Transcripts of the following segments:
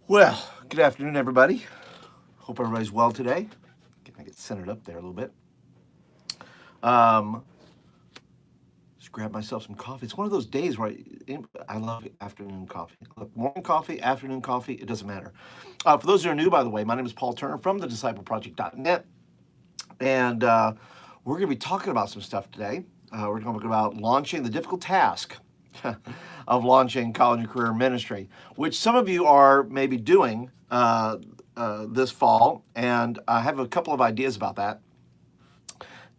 Well, good afternoon, everybody. Hope everybody's well today. Can I get centered up there a little bit? Um, just grab myself some coffee. It's one of those days where I love afternoon coffee. Look, morning coffee, afternoon coffee, it doesn't matter. For those who are new, by the way, my name is Paul Turner from the discipleproject.net, and we're going to be talking about some stuff today. We're talking about launching the difficult task of launching college and career ministry, which some of you are maybe doing this fall, and I have a couple of ideas about that.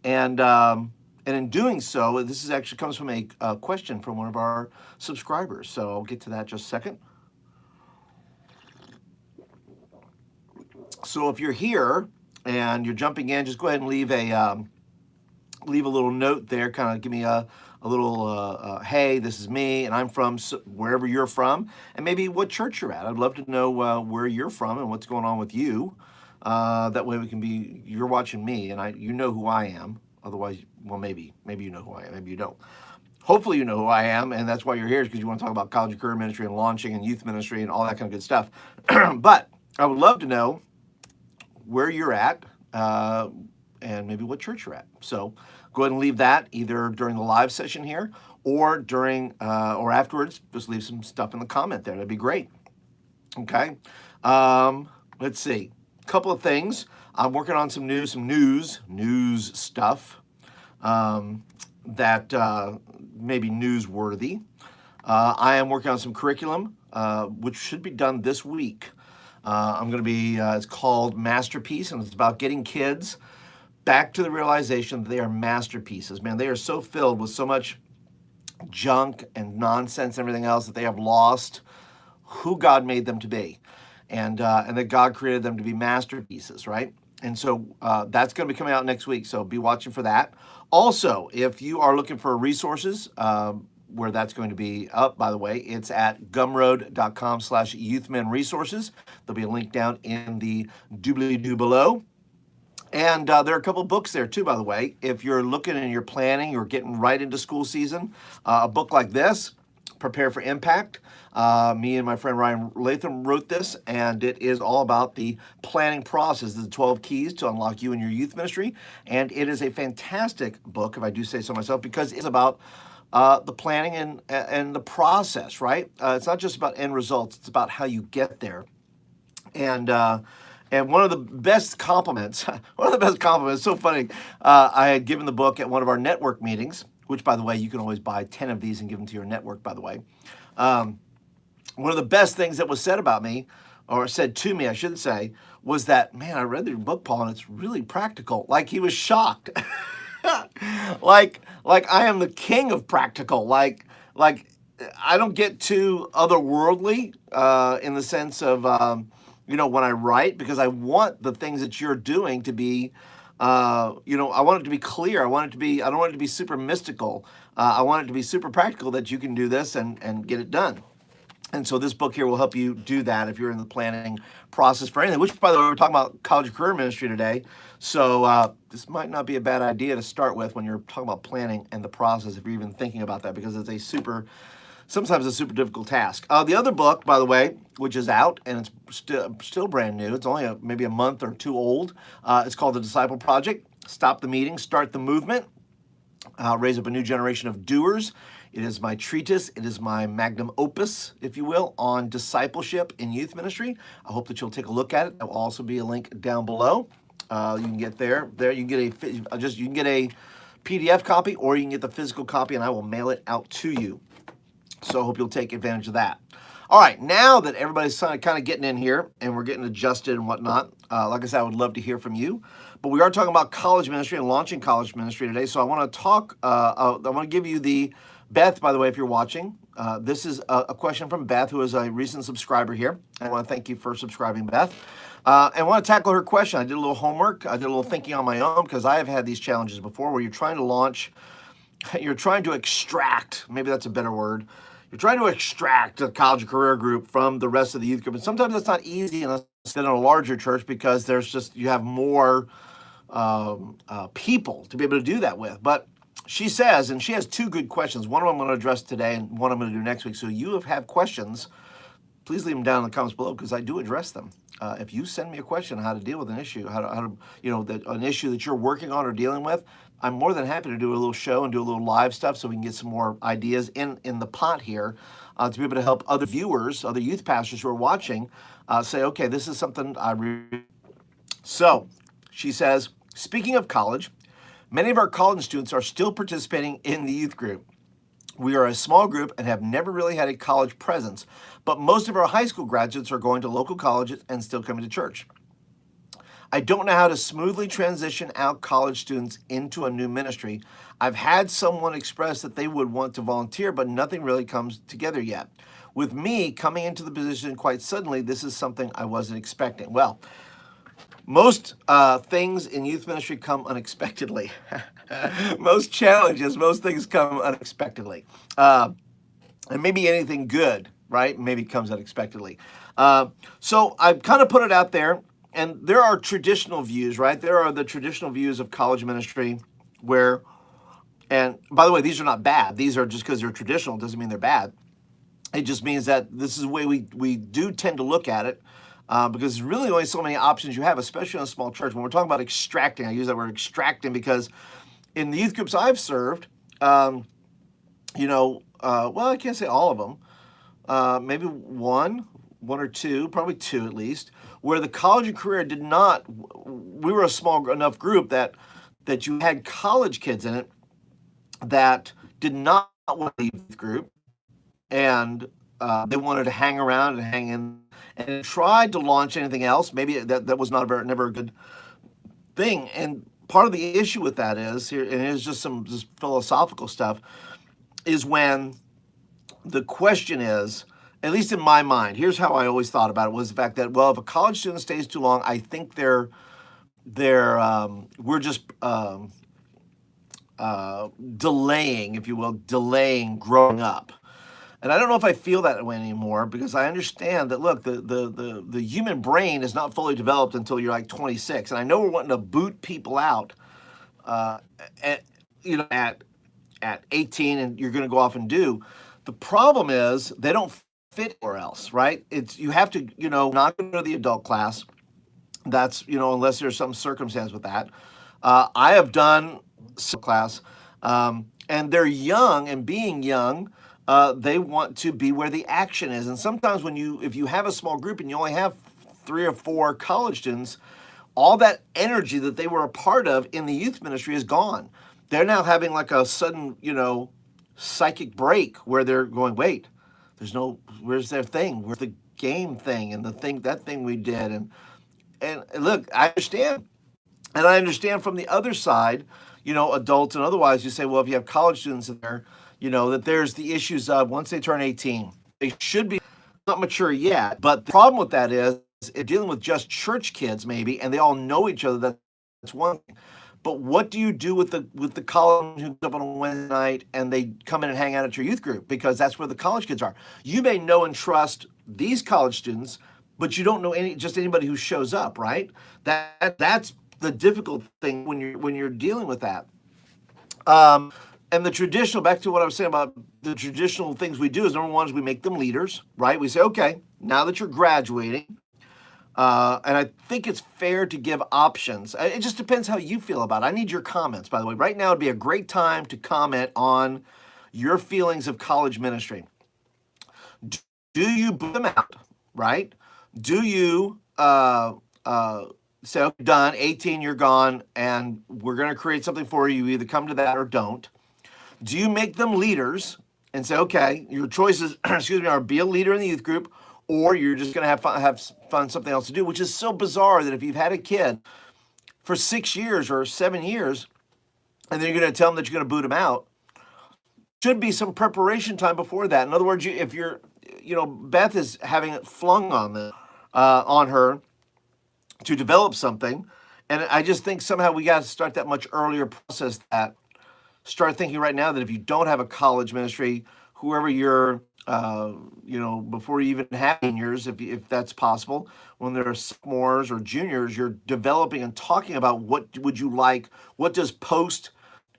And in doing so, this is actually comes from a question from one of our subscribers. So I'll get to that just a second. So if you're here and you're jumping in, just go ahead and leave a little note there. Kind of give me a little hey, this is me, and I'm from wherever you're from, and maybe what church you're at. I'd love to know where you're from and what's going on with you. That way we can be, you're watching me, and you know who I am. Otherwise, well, maybe you know who I am, maybe you don't. Hopefully you know who I am, and that's why you're here, is because you want to talk about college and career ministry and launching and youth ministry and all that kind of good stuff. But I would love to know where you're at, and maybe what church you're at. So go ahead and leave that either during the live session here or during or afterwards. Just leave some stuff in the comment there. That'd be great. Okay. Let's see. A couple of things. I'm working on some news stuff that may be newsworthy. I am working on some curriculum, which should be done this week. I'm going to be, it's called Masterpiece, and it's about getting kids back to the realization that they are masterpieces. Man, they are so filled with so much junk and nonsense and everything else that they have lost who God made them to be, and that God created them to be masterpieces, right? And so that's going to be coming out next week, so be watching for that. Also, if you are looking for resources, where that's going to be up, by the way, it's at gumroad.com/youthmenresources. There'll be a link down in the doobly-doo below. And there are a couple of books there too, by the way. If you're looking and you're planning, you're getting right into school season, a book like this, Prepare for Impact. Me and my friend Ryan Latham wrote this, and it is all about the planning process, the 12 keys to unlock you and your youth ministry. And it is a fantastic book, if I do say so myself, because it's about the planning and the process, right? It's not just about end results, it's about how you get there. And one of the best compliments, so funny, I had given the book at one of our network meetings, which, by the way, you can always buy 10 of these and give them to your network, by the way. One of the best things that was said about me, or said to me, I should say, was that, man, I read your book, Paul, and it's really practical. Like, he was shocked. like I am the king of practical. Like I don't get too otherworldly in the sense of when I write, because I want the things that you're doing to be I want it to be clear. I don't want it to be super mystical. I want it to be super practical, that you can do this and get it done. And so this book here will help you do that if you're in the planning process for anything, which, by the way, we're talking about college and career ministry today. So this might not be a bad idea to start with when you're talking about planning and the process, if you're even thinking about that, because it's sometimes a super difficult task. The other book, by the way, which is out, and it's still brand new. It's only maybe a month or two old. It's called The Disciple Project. Stop the meeting, start the movement. Raise up a new generation of doers. It is my treatise. It is my magnum opus, if you will, on discipleship in youth ministry. I hope that you'll take a look at it. There will also be a link down below. You can get there. You can get a PDF copy, or you can get the physical copy, and I will mail it out to you. So I hope you'll take advantage of that. All right, now that everybody's kind of getting in here and we're getting adjusted and whatnot, like I said, I would love to hear from you. But we are talking about college ministry and launching college ministry today. So I want to talk, I want to give you Beth, by the way, if you're watching. This is a question from Beth, who is a recent subscriber here. I want to thank you for subscribing, Beth. And I want to tackle her question. I did a little homework. I did a little thinking on my own, because I have had these challenges before where you're trying to extract, maybe that's a better word. You're trying to extract a college and career group from the rest of the youth group. And sometimes that's not easy unless it's in a larger church, because you have more people to be able to do that with. But she says, and she has two good questions. One of them I'm going to address today, and one I'm going to do next week. So you have questions please leave them down in the comments below because I do address them. If you send me a question on how to deal with an issue, an issue that you're working on or dealing with, I'm more than happy to do a little show and do a little live stuff so we can get some more ideas in the pot here to be able to help other viewers, other youth pastors who are watching, say, okay, this is something I really. So she says, speaking of college, many of our college students are still participating in the youth group. We are a small group and have never really had a college presence, but most of our high school graduates are going to local colleges and still coming to church. I don't know how to smoothly transition out college students into a new ministry. I've had someone express that they would want to volunteer, but nothing really comes together yet. With me coming into the position quite suddenly, this is something I wasn't expecting. Well, most things in youth ministry come unexpectedly. Most challenges, most things come unexpectedly. And maybe anything good, right? Maybe comes unexpectedly. So I've kind of put it out there, and there are traditional views, right? There are the traditional views of college ministry where, and by the way, these are not bad. These are just because they're traditional, doesn't mean they're bad. It just means that this is the way we do tend to look at it. Because there's really only so many options you have, especially in a small church. When we're talking about extracting, I use that word extracting because in the youth groups I've served, well, I can't say all of them, maybe one or two, probably two at least, where the college and career did not, we were a small enough group that you had college kids in it that did not want to leave the group, and they wanted to hang around and hang in and tried to launch anything else. Maybe that was never a good thing. And part of the issue with that is here, and here's just some philosophical stuff, is when the question is, at least in my mind, here's how I always thought about it, was the fact that, well, if a college student stays too long, I think we're just delaying, if you will, delaying growing up. And I don't know if I feel that way anymore because I understand that, look, the human brain is not fully developed until you're like 26. And I know we're wanting to boot people out at 18 and you're going to go off and do. The problem is they don't fit anywhere else, right? You have to, not go to the adult class. That's, unless there's some circumstance with that. I have done some class and they're young, and being young, they want to be where the action is. And sometimes if you have a small group and you only have 3 or 4 college students, all that energy that they were a part of in the youth ministry is gone. They're now having like a sudden, psychic break where they're going, wait, where's their thing? Where's the game thing and that thing we did? And look, I understand. And I understand from the other side, adults and otherwise, you say, well, if you have college students in there, that there's the issues of once they turn 18, they should be not mature yet. But the problem with that is dealing with just church kids maybe, and they all know each other. That's one thing. But what do you do with the college who comes up on a Wednesday night and they come in and hang out at your youth group? Because that's where the college kids are. You may know and trust these college students, but you don't know anybody who shows up, right? That's the difficult thing when you're dealing with that. And the traditional, back to what I was saying about the traditional things we do is, number one is we make them leaders, right? We say, okay, now that you're graduating, and I think it's fair to give options. It just depends how you feel about it. I need your comments, by the way. Right now would be a great time to comment on your feelings of college ministry. Do you boot them out, right? Do you say, okay, done, 18, you're gone, and we're going to create something for you. You either come to that or don't. Do you make them leaders and say, okay, your choices, are be a leader in the youth group, or you're just going to have fun, something else to do, which is so bizarre that if you've had a kid for 6 years or 7 years, and then you're going to tell them that you're going to boot them out, should be some preparation time before that. In other words, if you're, Beth is having it flung on her to develop something, and I just think somehow we got to start that much earlier process that. Start thinking right now that if you don't have a college ministry, whoever you're, before you even have seniors, if that's possible, when they're sophomores or juniors, you're developing and talking about what would you like, what does post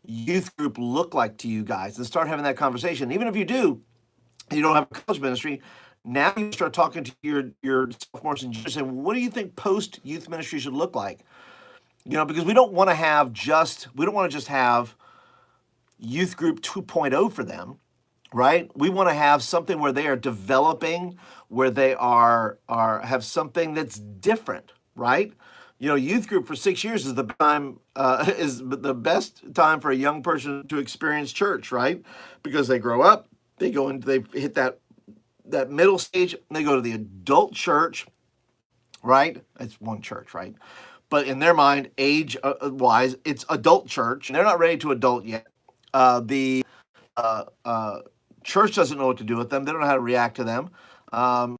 youth group look like to you guys, and start having that conversation. Even if you don't have a college ministry, Now you start talking to your sophomores and juniors and what do you think post youth ministry should look like? Because we don't want to just have youth group 2.0 for them, right? We want to have something where they are developing, where they are have something that's different, right? Youth group for 6 years is the time is the best time for a young person to experience church, right? Because they grow up, they hit that middle stage, and they go to the adult church, right? It's one church, right? But in their mind, age wise, it's adult church, and they're not ready to adult yet. The uh, uh, church doesn't know what to do with them. They don't know how to react to them. Um,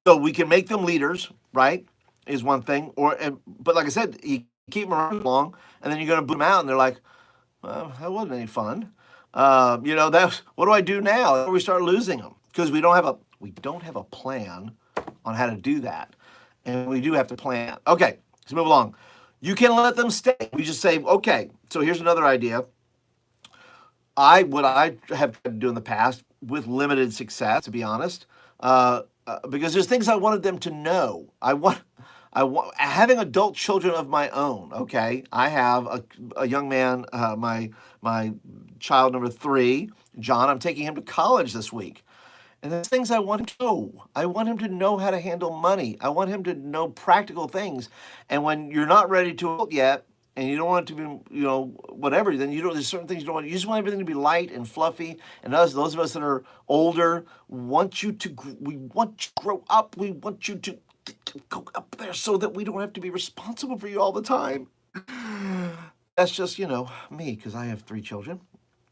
so we can make them leaders, right? Is one thing. But like I said, you keep them around long, and then you're going to boot them out, and they're like, "Well, that wasn't any fun." That's what do I do now? We start losing them because we don't have a plan on how to do that, and we do have to plan. Okay, let's move along. You can let them stay. We just say, okay. So here's another idea. What I have tried to do in the past with limited success, to be honest, because there's things I wanted them to know. I want having adult children of my own. Okay, I have a young man, my child number 3, John. I'm taking him to college this week. And there's things I want him to know. I want him to know how to handle money. I want him to know practical things. And when you're not ready to adult yet, and you don't want it to be, whatever, then there's certain things you don't want. You just want everything to be light and fluffy. And those of us that are older, we want you to grow up. We want you to go up there so that we don't have to be responsible for you all the time. That's just, me, because I have 3 children,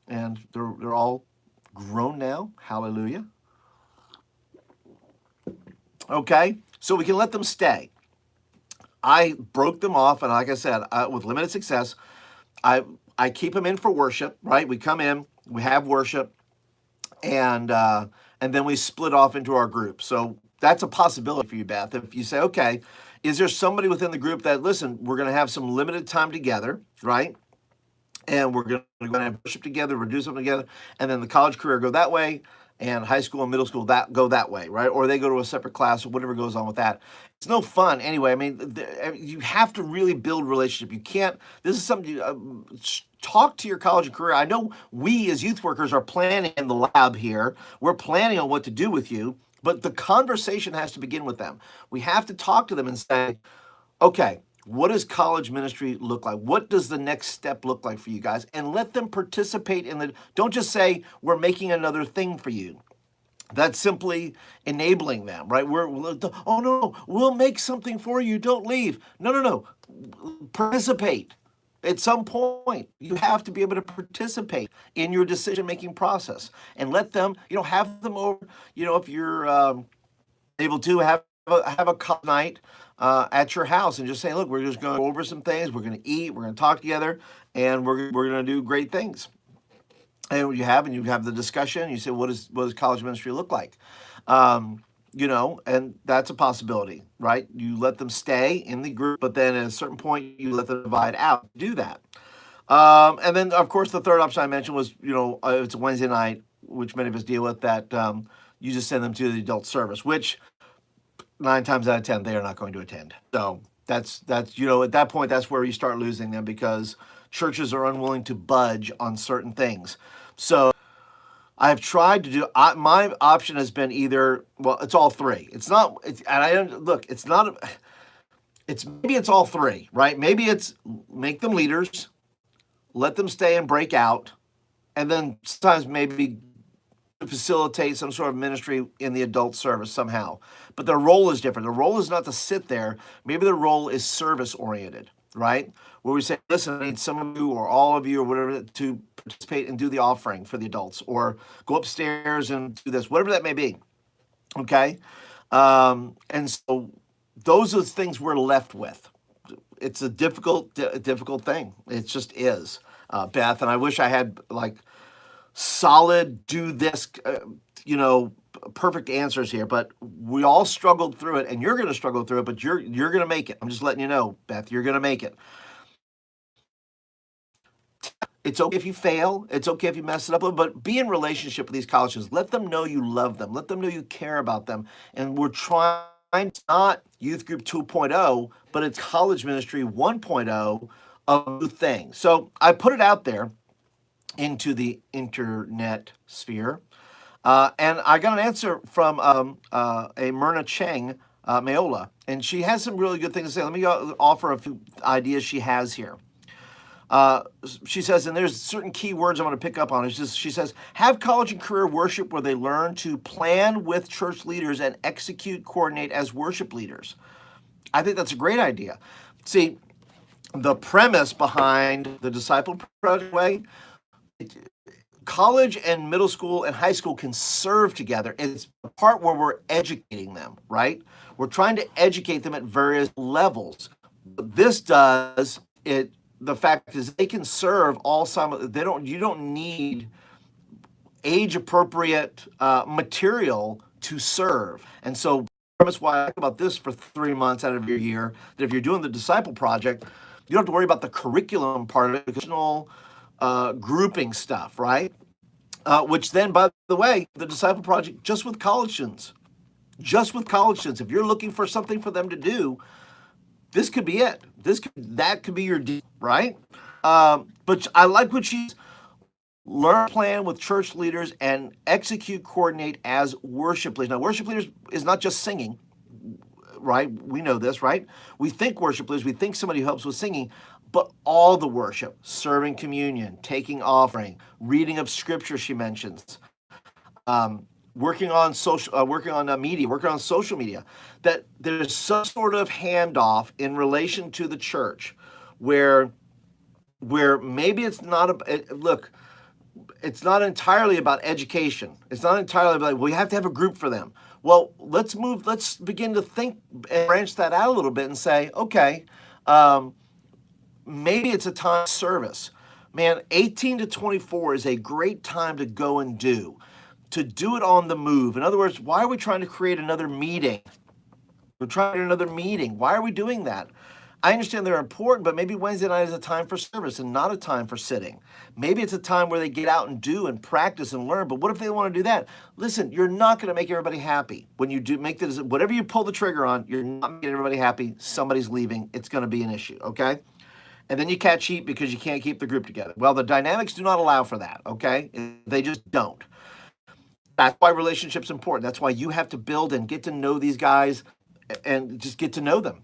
and they're all grown now. Hallelujah. Okay, so we can let them stay. I broke them off, and like I said, with limited success, I keep them in for worship. Right, we come in, we have worship, and then we split off into our group. So that's a possibility for you, Beth. If you say, okay, is there somebody within the group that listen? We're going to have some limited time together, right? And we're going to have worship together, we're do something together, and then the college career go that way, and high school and middle school go that way, right? Or they go to a separate class or whatever goes on with that. It's no fun anyway. I mean, you have to really build relationship. You can't. This is something. Talk to your college and career. I know we as youth workers are planning in the lab here. We're planning on what to do with you, but the conversation has to begin with them. We have to talk to them and say, okay, what does college ministry look like? What does the next step look like for you guys? And let them participate in the, don't just say, we're making another thing for you. That's simply enabling them, right? Oh no, we'll make something for you. Don't leave. No. Participate. At some point, you have to be able to participate in your decision-making process and let them, have them over, if you're able to have a cup night at your house and just say, look, we're just going to go over some things. We're going to eat. We're going to talk together, and we're going to do great things. And you have the discussion. You say, what does college ministry look like? And that's a possibility, right? You let them stay in the group, but then at a certain point, you let them divide out. Do that. And then, of course, the third option I mentioned was, it's a Wednesday night, which many of us deal with, that you just send them to the adult service, which 9 times out of 10, they are not going to attend. So that's at that point, that's where you start losing them because churches are unwilling to budge on certain things. So I've tried to do, my option has been either, it's all 3. It's not, and I don't, look, it's not, maybe it's all 3, right? Maybe it's make them leaders, let them stay and break out, and then sometimes maybe facilitate some sort of ministry in the adult service somehow. But their role is different. The role is not to sit there. Maybe their role is service oriented, right? Where we say, listen, I need some of you or all of you or whatever to participate and do the offering for the adults or go upstairs and do this, whatever that may be. Okay. And so those are the things we're left with. It's a difficult thing. It just is, Beth. And I wish I had solid, do this, perfect answers here, but we all struggled through it, and you're going to struggle through it, but you're going to make it. I'm just letting you know, Beth, you're going to make it. It's okay if you fail. It's okay if you mess it up, but be in relationship with these college students. Let them know you love them. Let them know you care about them. And we're trying not youth group 2.0, but it's college ministry 1.0 of a new thing. So I put it out there into the internet sphere. And I got an answer from a Myrna Cheng Mayola, and she has some really good things to say. Let me offer a few ideas she has here. Uh, she says, and there's certain key words I want to pick up on. She says, have college and career worship where they learn to plan with church leaders and execute, coordinate as worship leaders. I think that's a great idea. See, the premise behind the Disciple Project way, college and middle school and high school can serve together. It's the part where we're educating them, right? We're trying to educate them at various levels. What this does it. The fact is, they can serve all simultaneously. You don't need age appropriate material to serve. And so that's why I talk about this for 3 months out of your year, that if you're doing the Disciple Project, you don't have to worry about the curriculum part of it, because grouping stuff, right? Which then, by the way, the Disciple Project, just with college students, if you're looking for something for them to do, this could be it. That could be your deal, right? But I like what she's learn, plan with church leaders, and execute, coordinate as worship leaders. Now, worship leaders is not just singing, right? We know this, right? We think worship leaders, we think somebody who helps with singing, but all the worship, serving communion, taking offering, reading of scripture, she mentions, working on social, working on media, working on social media, that there's some sort of handoff in relation to the church, where maybe it's not look, it's not entirely about education. It's not entirely about, well, we have to have a group for them. Well, let's begin to think and branch that out a little bit and say, okay, maybe it's a time of service. Man, 18 to 24 is a great time to go and do it on the move. In other words, why are we trying to create another meeting? We're trying to do another meeting. Why are we doing that? I understand they're important, but maybe Wednesday night is a time for service and not a time for sitting. Maybe it's a time where they get out and do and practice and learn, but what if they want to do that? Listen, you're not going to make everybody happy. When you do make this, whatever you pull the trigger on, you're not making everybody happy. Somebody's leaving. It's going to be an issue, okay? And then you catch heat because you can't keep the group together. Well, the dynamics do not allow for that, okay? They just don't. That's why relationship's important. That's why you have to build and get to know these guys and just get to know them.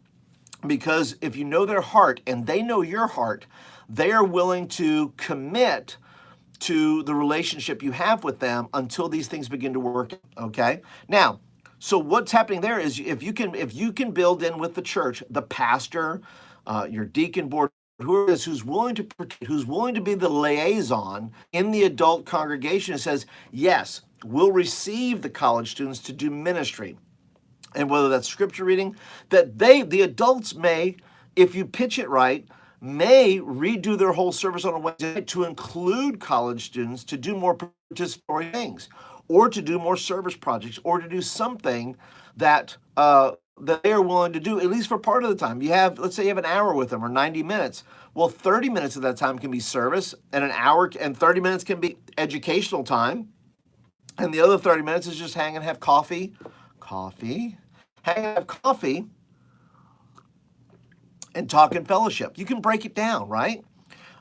Because if you know their heart and they know your heart, they are willing to commit to the relationship you have with them until these things begin to work, okay? Now, so what's happening there is if you can build in with the church, the pastor, your deacon board, who's willing to be the liaison in the adult congregation and says, yes, we'll receive the college students to do ministry. And whether that's scripture reading, that the adults may, if you pitch it right, may redo their whole service on a Wednesday night to include college students to do more participatory things, or to do more service projects, or to do something that that they are willing to do, at least for part of the time. Let's say you have an hour with them, or 90 minutes. Well, 30 minutes of that time can be service, and an hour and 30 minutes can be educational time, and the other 30 minutes is just hang and have coffee, hang and have coffee, and talk and fellowship. You can break it down, right?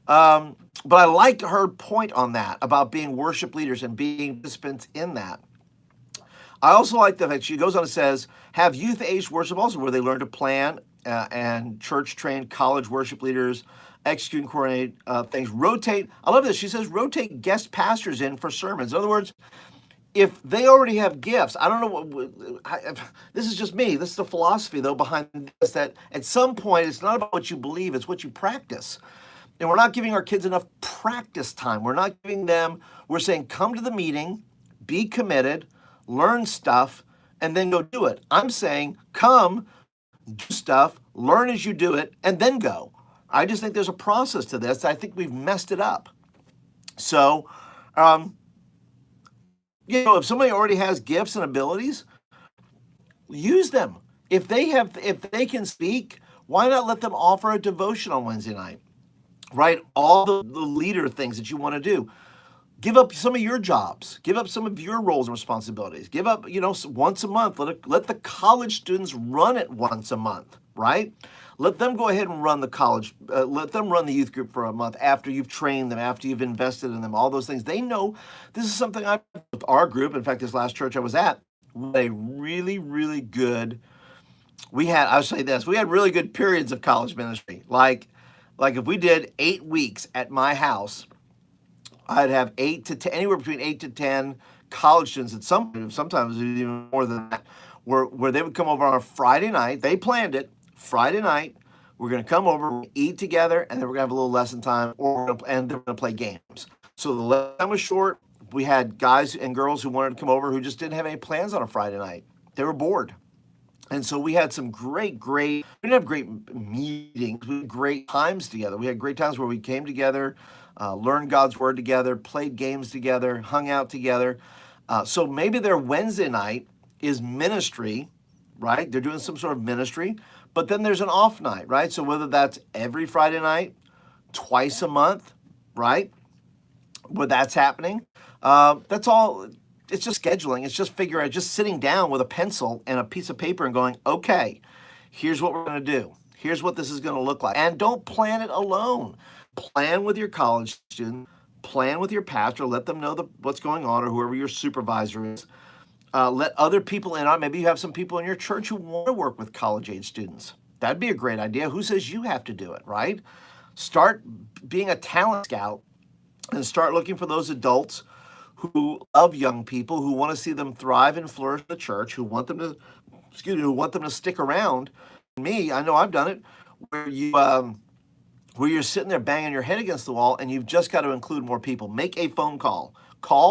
But I like her point on that about being worship leaders and being participants in that. I also like the fact she goes on and says, have youth-aged worship also, where they learn to plan and church-trained college worship leaders execute and coordinate things. Rotate, I love this, she says, rotate guest pastors in for sermons. In other words, if they already have gifts, I don't know, this is just me. This is the philosophy, though, behind this, that at some point, it's not about what you believe, it's what you practice. And we're not giving our kids enough practice time. We're saying, come to the meeting, be committed, learn stuff, and then go do it. I'm saying, come, do stuff, learn as you do it, and then go. I just think there's a process to this. I think we've messed it up. So, if somebody already has gifts and abilities, use them. If they can speak, why not let them offer a devotion on Wednesday night? right? All the leader things that you want to do. Give up some of your jobs. Give up some of your roles and responsibilities. Give up, once a month. Let the college students run it once a month, right? Let them go ahead and run the college. Let them run the youth group for a month after you've trained them, after you've invested in them. All those things. They know this is something I with our group. In fact, this last church I was at, we had a really, really good. I'll say this. We had really good periods of college ministry. Like if we did 8 weeks at my house, I'd have 8 to 10, anywhere between 8 to 10 college students. Sometimes even more than that, where they would come over on a Friday night. They planned it. Friday night, we're going to come over, eat together, and then we're going to have a little lesson time, and then we're going to play games. So the lesson time was short. We had guys and girls who wanted to come over who just didn't have any plans on a Friday night. They were bored. And so we had some we didn't have great meetings, we had great times together. We had great times where we came together, learned God's word together, played games together, hung out together. So maybe their Wednesday night is ministry, right? They're doing some sort of ministry, but then there's an off night, right? So whether that's every Friday night, twice a month, right? Where that's happening, that's all. It's just scheduling. It's just just sitting down with a pencil and a piece of paper and going, okay, here's what we're going to do. Here's what this is going to look like. And don't plan it alone. Plan with your college student, plan with your pastor, let them know what's going on, or whoever your supervisor is. Let other people in on. Maybe you have some people in your church who want to work with college age students. That'd be a great idea. Who says you have to do it, right? Start being a talent scout and start looking for those adults who love young people, who want to see them thrive and flourish in the church, who want them to stick around. Me, I know I've done it, where you're sitting there banging your head against the wall, and you've just got to include more people. Make a phone call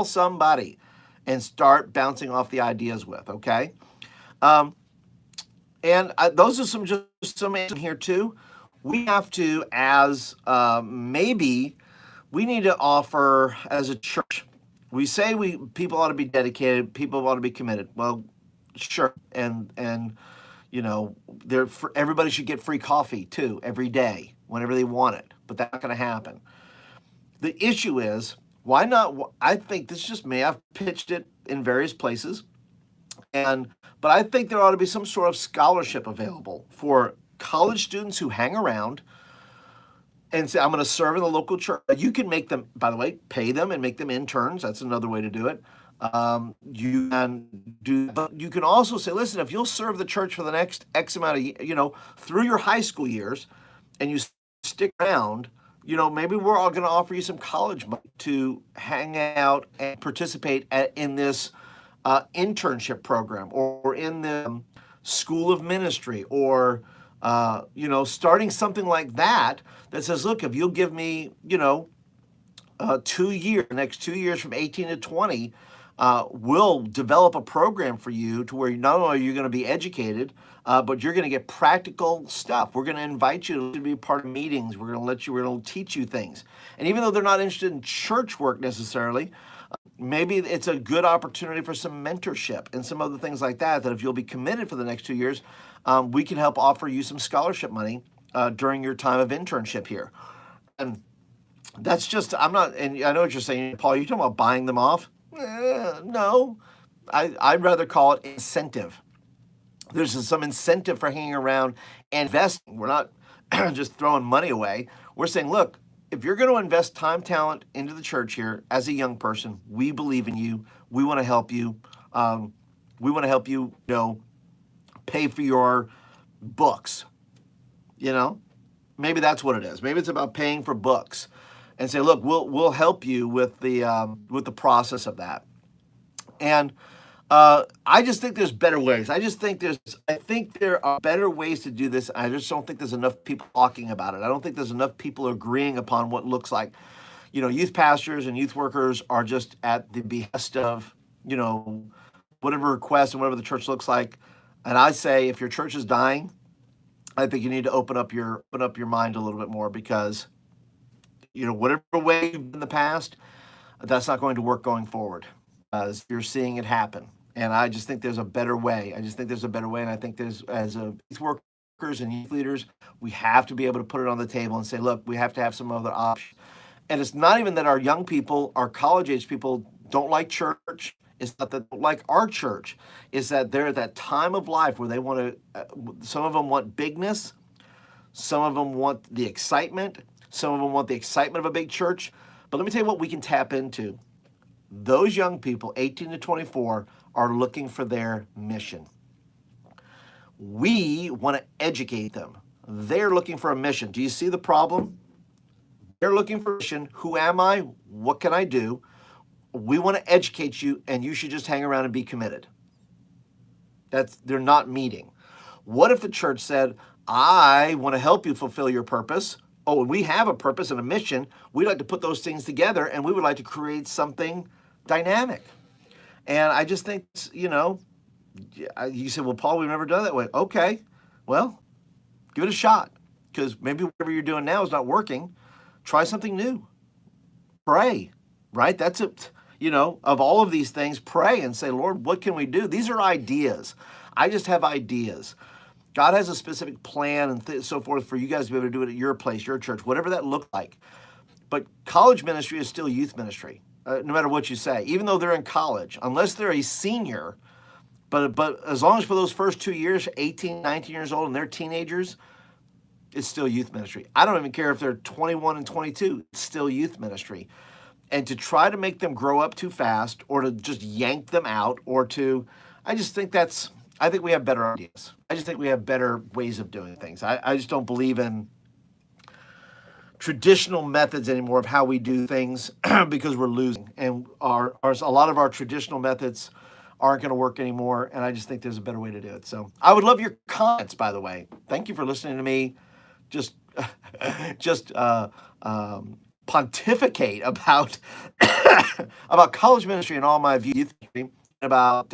somebody, and start bouncing off the ideas with. Okay, those are some answers here too. We have to, as maybe we need to offer as a church. We say people ought to be dedicated, people ought to be committed. Well, sure, and everybody should get free coffee too every day whenever they want it, but that's not going to happen. The issue is, why not? I think this is just me. I've pitched it in various places, but I think there ought to be some sort of scholarship available for college students who hang around and say, I'm going to serve in the local church. You can make them, by the way, pay them and make them interns. That's another way to do it. But you can also say, listen, if you'll serve the church for the next X amount of, through your high school years, and you stick around, maybe we're all going to offer you some college money to hang out and participate in this internship program, or in the school of ministry, or starting something like that says, look, if you'll give me, 2 years, the next 2 years from 18 to 20, we'll develop a program for you to where not only are you going to be educated, but you're going to get practical stuff. We're going to invite you to be part of meetings. We're going to teach you things. And even though they're not interested in church work necessarily, maybe it's a good opportunity for some mentorship and some other things like that if you'll be committed for the next 2 years, we can help offer you some scholarship money during your time of internship here. And that's just, and I know what you're saying, Paul, you're talking about buying them off? No, I'd rather call it incentive. There's some incentive for hanging around and investing. We're not just throwing money away. We're saying, look, if you're going to invest time, talent into the church here as a young person, we believe in you. We want to help you. We want to help you, pay for your books. Maybe that's what it is. Maybe it's about paying for books, and say, look, we'll help you with the process of that. And I just think there's better ways. I think there are better ways to do this. I just don't think there's enough people talking about it. I don't think there's enough people agreeing upon what looks like. Youth pastors and youth workers are just at the behest of, whatever request and whatever the church looks like. And I say, if your church is dying, I think you need to open up your mind a little bit more, because, whatever way you've been in the past, that's not going to work going forward, as you're seeing it happen. And I just think there's a better way. And I think there's, as a youth worker, workers and youth leaders, we have to be able to put it on the table and say, look, we have to have some other options. And it's not even that our young people, our college-age people don't like church. It's not that they don't like our church. It's that they're at that time of life where they want to, some of them want bigness. Some of them want the excitement. Some of them want the excitement of a big church. But let me tell you what we can tap into. Those young people, 18 to 24, are looking for their mission. We want to educate them. They're looking for a mission. Do you see the problem? They're looking for a mission. Who am I? What can I do? We want to educate you, and you should just hang around and be committed. They're not meeting. What if the church said, I want to help you fulfill your purpose. Oh, we have a purpose and a mission. We'd like to put those things together, and we would like to create something dynamic. And I just think, you said, well, Paul, we've never done it that way. Okay, well, give it a shot, because maybe whatever you're doing now is not working. Try something new. Pray, right? That's it. Of all of these things, pray and say, Lord, what can we do? These are ideas. I just have ideas. God has a specific plan and so forth for you guys to be able to do it at your place, your church, whatever that looks like. But college ministry is still youth ministry, no matter what you say, even though they're in college, unless they're a senior. But as long as for those first 2 years, 18, 19 years old, and they're teenagers, it's still youth ministry. I don't even care if they're 21 and 22, it's still youth ministry. And to try to make them grow up too fast or to just yank them out I think we have better ideas. I just think we have better ways of doing things. I just don't believe in traditional methods anymore of how we do things because we're losing. And a lot of our traditional methods aren't going to work anymore. And I just think there's a better way to do it. So I would love your comments, by the way. Thank you for listening to me just pontificate about college ministry and all my views about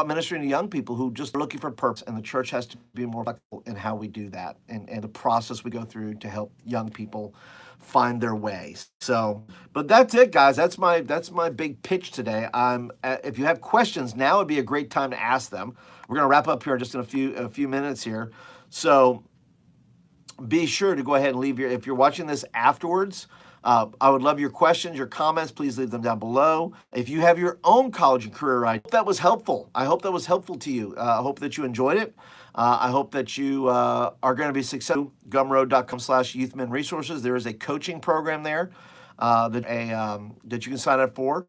ministering to young people who just are looking for purpose, and the church has to be more flexible in how we do that and the process we go through to help young people find their way. So, but that's it, guys. That's my big pitch today. If you have questions, now would be a great time to ask them. We're going to wrap up here just in a few minutes here. So be sure to go ahead and leave if you're watching this afterwards, I would love your questions, your comments. Please leave them down below. If you have your own college and career idea, I hope that was helpful. I hope that was helpful to you. I hope that you enjoyed it. I hope that you are going to be successful. gumroad.com/youthmenresources. There is a coaching program there that you can sign up for.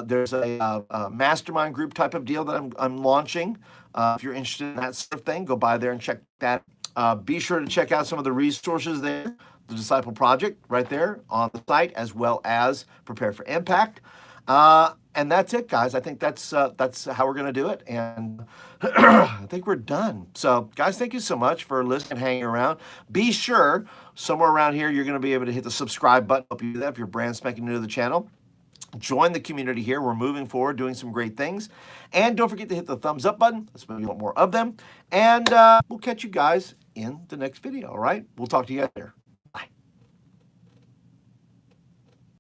There's a mastermind group type of deal that I'm launching. If you're interested in that sort of thing, go by there and check that. Be sure to check out some of the resources there. The Disciple Project right there on the site, as well as Prepare for Impact. And that's it, guys. I think that's how we're going to do it. And I think we're done. So, guys, thank you so much for listening and hanging around. Be sure, somewhere around here, you're going to be able to hit the subscribe button. Hope you do that if you're brand spanking new to the channel. Join the community here. We're moving forward, doing some great things. And don't forget to hit the thumbs up button. Let's maybe want more of them. And we'll catch you guys in the next video, all right? We'll talk to you guys later.